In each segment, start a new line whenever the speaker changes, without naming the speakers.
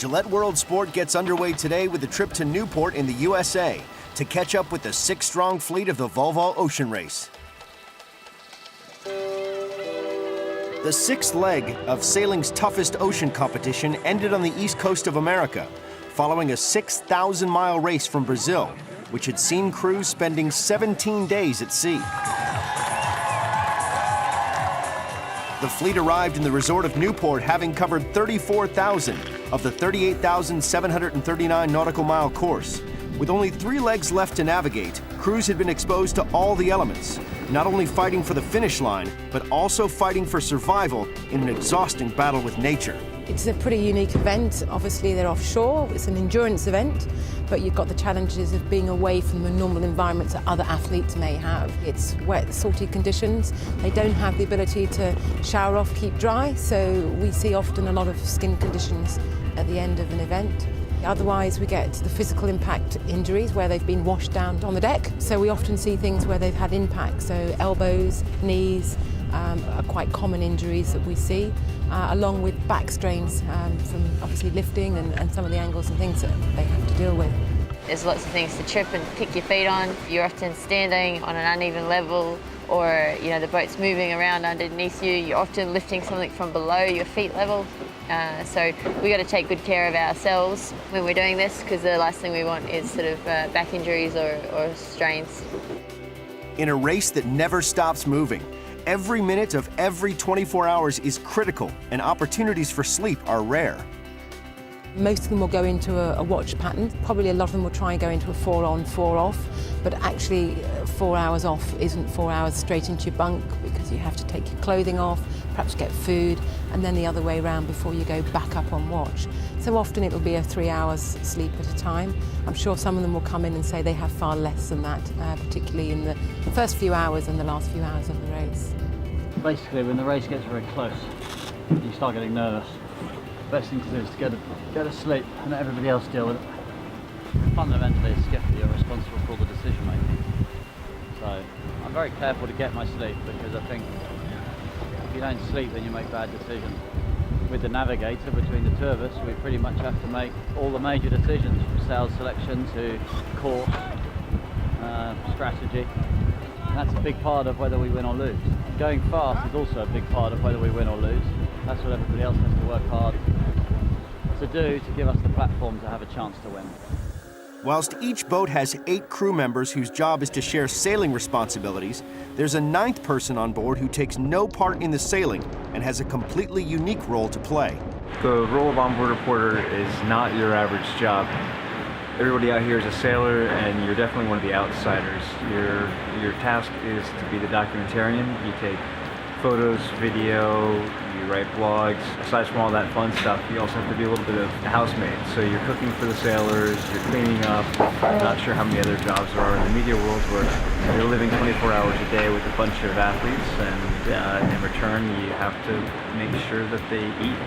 Gillette World Sport gets underway today with a trip to Newport in the USA to catch up with the six-strong fleet of the Volvo Ocean Race. The sixth leg of sailing's toughest ocean competition ended on the east coast of America, following a 6,000-mile race from Brazil, which had seen crews spending 17 days at sea. The fleet arrived in the resort of Newport having covered 34,000 of the 38,739 nautical mile course. With only 3 legs left to navigate, crews had been exposed to all the elements, not only fighting for the finish line, but also fighting for survival in an exhausting battle with nature.
It's a pretty unique event. Obviously, they're offshore. It's an endurance event, but you've got the challenges of being away from the normal environments that other athletes may have. It's wet, salty conditions. They don't have the ability to shower off, keep dry, so we see often a lot of skin conditions at the end of an event. Otherwise, we get the physical impact injuries where they've been washed down on the deck. So we often see things where they've had impact. So elbows, knees are quite common injuries that we see, along with back strains from obviously lifting and some of the angles and things that they have to deal with.
There's lots of things to trip and kick your feet on. You're often standing on an uneven level, or the boat's moving around underneath you. You're often lifting something from below your feet level. So we got to take good care of ourselves when we're doing this, because the last thing we want is sort of back injuries or strains.
In a race that never stops moving, every minute of every 24 hours is critical, and opportunities for sleep are rare.
Most of them will go into a watch pattern. Probably a lot of them will try and go into a 4 on, 4 off, but actually 4 hours off isn't 4 hours straight into your bunk, because you have to take your clothing off, perhaps get food, and then the other way around before you go back up on watch. So often it'll be a 3 hours sleep at a time. I'm sure some of them will come in and say they have far less than that, particularly in the first few hours and the last few hours of the race.
Basically, when the race gets very close, you start getting nervous. The best thing to do is to go to sleep and let everybody else deal with it. Fundamentally, as skipper, you're responsible for all the decision making. So I'm very careful to get my sleep, because I think if you don't sleep, then you make bad decisions. With the navigator, between the two of us, we pretty much have to make all the major decisions, from sail selection to course, strategy. And that's a big part of whether we win or lose. Going fast is also a big part of whether we win or lose. That's what everybody else has to work hard to do to give us the platform to have a chance to win.
Whilst each boat has 8 crew members whose job is to share sailing responsibilities, there's a 9th person on board who takes no part in the sailing and has a completely unique role to play.
The role of onboard reporter is not your average job. Everybody out here is a sailor, and you're definitely one of the outsiders. Your task is to be the documentarian. You take photos, video, you write blogs. Aside from all that fun stuff, you also have to be a little bit of a housemaid. So you're cooking for the sailors, you're cleaning up. I'm not sure how many other jobs there are in the media world where you're living 24 hours a day with a bunch of athletes, and in return you have to make sure that they eat.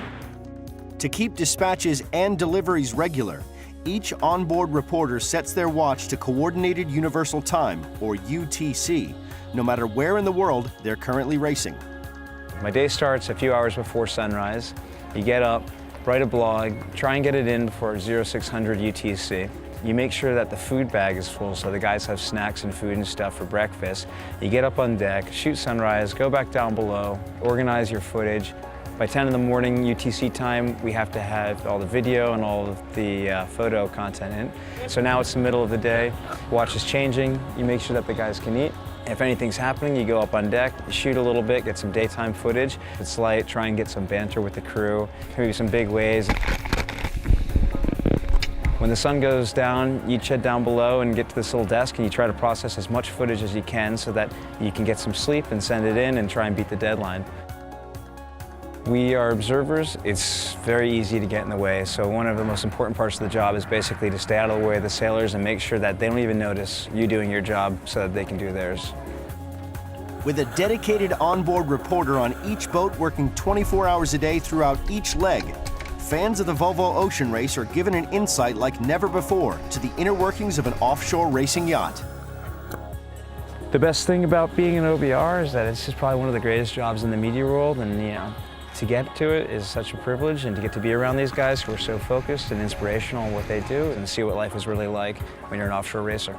To keep dispatches and deliveries regular, each onboard reporter sets their watch to Coordinated Universal Time, or UTC, no matter where in the world they're currently racing.
My day starts a few hours before sunrise. You get up, write a blog, try and get it in before 0600 UTC. You make sure that the food bag is full so the guys have snacks and food and stuff for breakfast. You get up on deck, shoot sunrise, go back down below, organize your footage. By 10 in the morning UTC time, we have to have all the video and all of the photo content in. So now it's the middle of the day, watch is changing, you make sure that the guys can eat. If anything's happening, you go up on deck, shoot a little bit, get some daytime footage. If it's light, try and get some banter with the crew, maybe some big waves. When the sun goes down, you head down below and get to this little desk, and you try to process as much footage as you can so that you can get some sleep and send it in and try and beat the deadline. We are observers. It's very easy to get in the way, so one of the most important parts of the job is basically to stay out of the way of the sailors and make sure that they don't even notice you doing your job so that they can do theirs.
With a dedicated onboard reporter on each boat working 24 hours a day throughout each leg, fans of the Volvo Ocean Race are given an insight like never before to the inner workings of an offshore racing yacht.
The best thing about being an OBR is that it's just probably one of the greatest jobs in the media world, and To get to it is such a privilege, and to get to be around these guys who are so focused and inspirational in what they do and see what life is really like when you're an offshore racer.